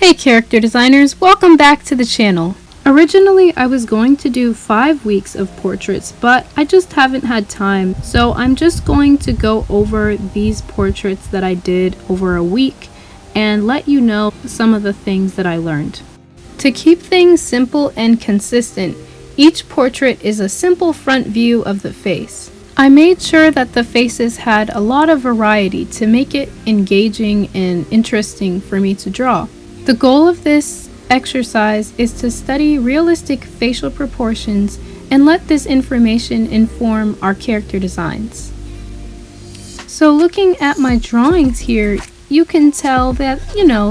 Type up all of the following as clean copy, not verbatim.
Hey character designers, welcome back to the channel. Originally I was going to do 5 weeks of portraits, but I just haven't had time, so I'm just going to go over these portraits that I did over a week and let you know some of the things that I learned. To keep things simple and consistent, each portrait is a simple front view of the face. I made sure that the faces had a lot of variety to make it engaging and interesting for me to draw. The goal of this exercise is to study realistic facial proportions and let this information inform our character designs. So looking at my drawings here, you can tell that,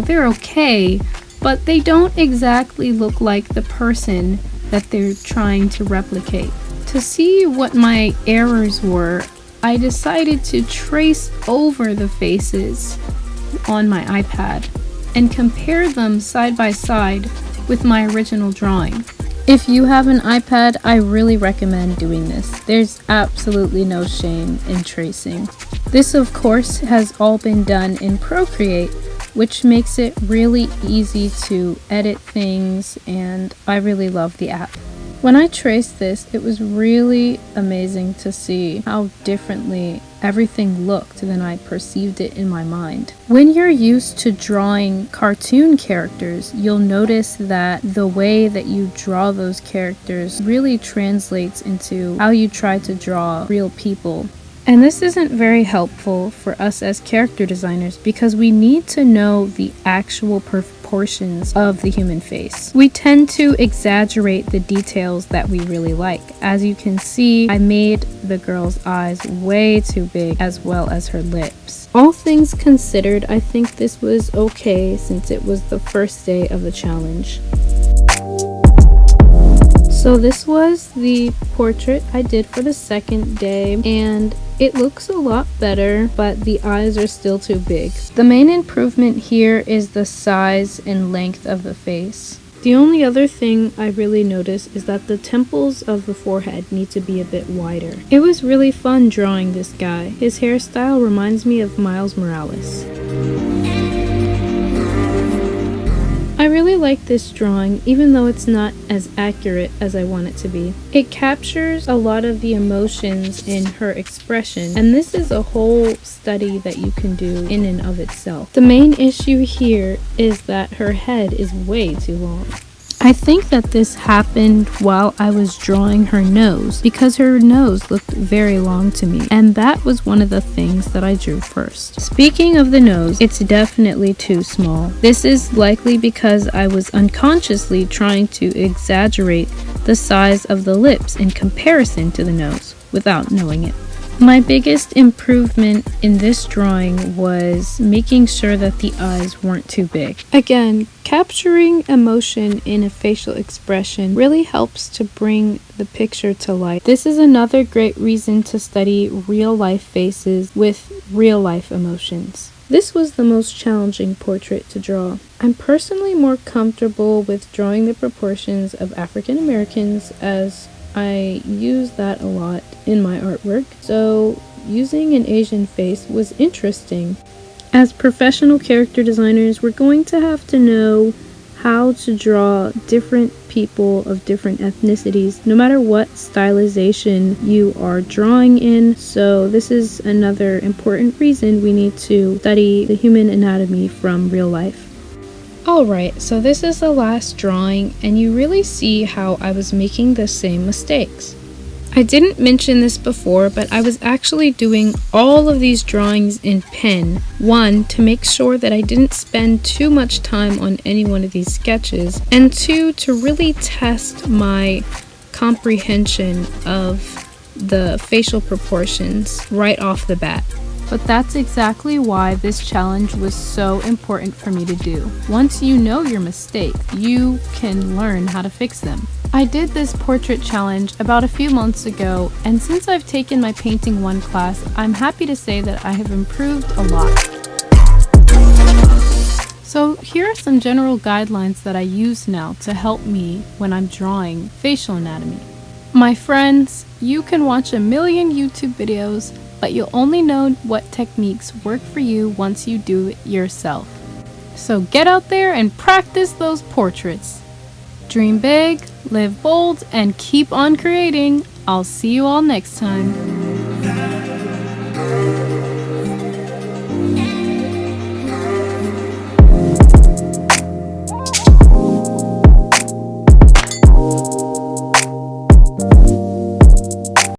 they're okay, but they don't exactly look like the person that they're trying to replicate. To see what my errors were, I decided to trace over the faces on my iPad and compare them side by side with my original drawing. If you have an iPad, I really recommend doing this. There's absolutely no shame in tracing. This, of course, has all been done in Procreate, which makes it really easy to edit things, and I really love the app. When I traced this, it was really amazing to see how differently everything looked than I perceived it in my mind. When you're used to drawing cartoon characters, you'll notice that the way that you draw those characters really translates into how you try to draw real people. And this isn't very helpful for us as character designers because we need to know the actual proportions of the human face. We tend to exaggerate the details that we really like. As you can see, I made the girl's eyes way too big as well as her lips. All things considered, I think this was okay since it was the first day of the challenge. So this was the portrait I did for the second day, and it looks a lot better, but the eyes are still too big. The main improvement here is the size and length of the face. The only other thing I really noticed is that the temples of the forehead need to be a bit wider. It was really fun drawing this guy. His hairstyle reminds me of Miles Morales. I really like this drawing, even though it's not as accurate as I want it to be. It captures a lot of the emotions in her expression, and this is a whole study that you can do in and of itself. The main issue here is that her head is way too long. I think that this happened while I was drawing her nose because her nose looked very long to me, and that was one of the things that I drew first. Speaking of the nose, it's definitely too small. This is likely because I was unconsciously trying to exaggerate the size of the lips in comparison to the nose without knowing it. My biggest improvement in this drawing was making sure that the eyes weren't too big. Again, capturing emotion in a facial expression really helps to bring the picture to life. This is another great reason to study real-life faces with real-life emotions. This was the most challenging portrait to draw. I'm personally more comfortable with drawing the proportions of African Americans as I use that a lot in my artwork, so using an Asian face was interesting. As professional character designers, we're going to have to know how to draw different people of different ethnicities, no matter what stylization you are drawing in. So this is another important reason we need to study the human anatomy from real life. Alright, so this is the last drawing, and you really see how I was making the same mistakes. I didn't mention this before, but I was actually doing all of these drawings in pen. 1, to make sure that I didn't spend too much time on any one of these sketches, and 2, to really test my comprehension of the facial proportions right off the bat. But that's exactly why this challenge was so important for me to do. Once you know your mistake, you can learn how to fix them. I did this portrait challenge about a few months ago, and since I've taken my Painting 1 class, I'm happy to say that I have improved a lot. So here are some general guidelines that I use now to help me when I'm drawing facial anatomy. My friends, you can watch a million YouTube videos, but you'll only know what techniques work for you once you do it yourself. So get out there and practice those portraits. Dream big, live bold, and keep on creating. I'll see you all next time.